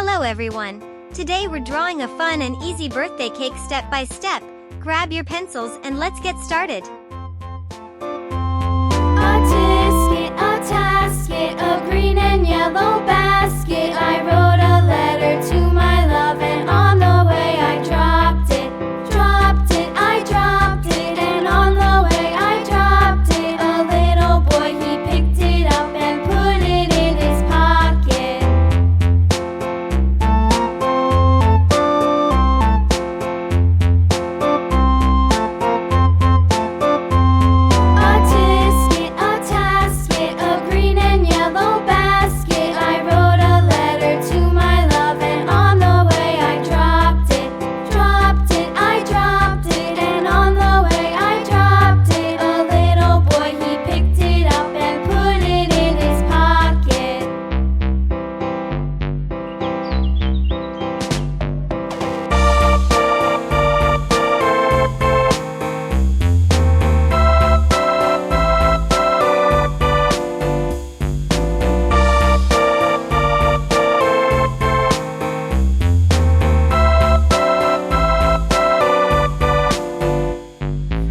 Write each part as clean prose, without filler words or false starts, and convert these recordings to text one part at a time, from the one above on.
Hello everyone! Today we're drawing a fun and easy birthday cake step by step. Grab your pencils and let's get started. A tisket, a tasket, a green and yellow basket. I wrote a letter to my love, and on the way I dropped it. I dropped it, and on the way I dropped it. A little boy, he picked it up and put it in his pocket. A tisket, a tasket, a green and yellow basket. I wrote a letter to my love, and on the way I dropped it. I dropped it, and on the way I dropped it. A little boy, he picked it up and put it in his pocket.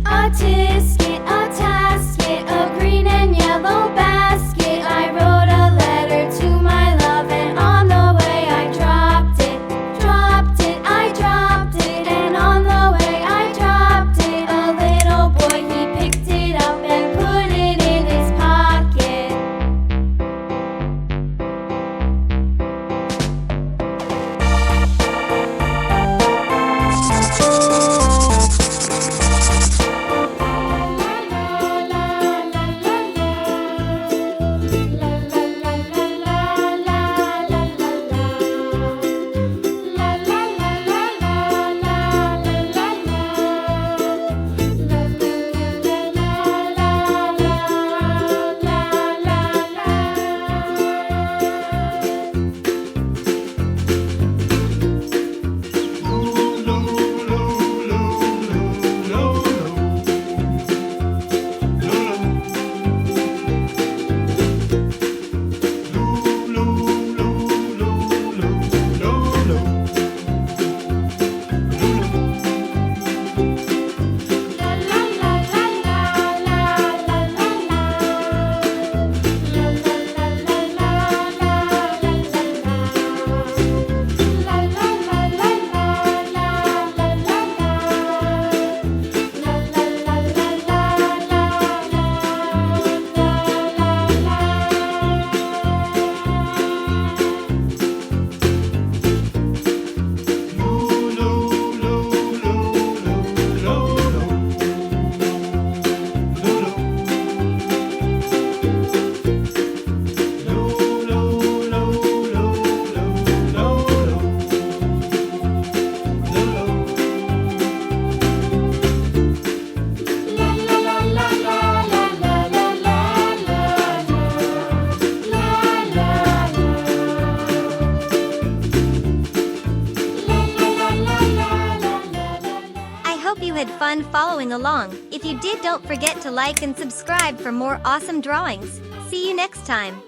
A tisket, a tasket, a green and yellow basket. I wrote a letter to my love, and on the way I dropped it. I dropped it, and on the way I dropped it. A little boy, he picked it up and put it in his pocket. I hope you had fun following along. If you did, don't forget to like and subscribe for more awesome drawings. See you next time.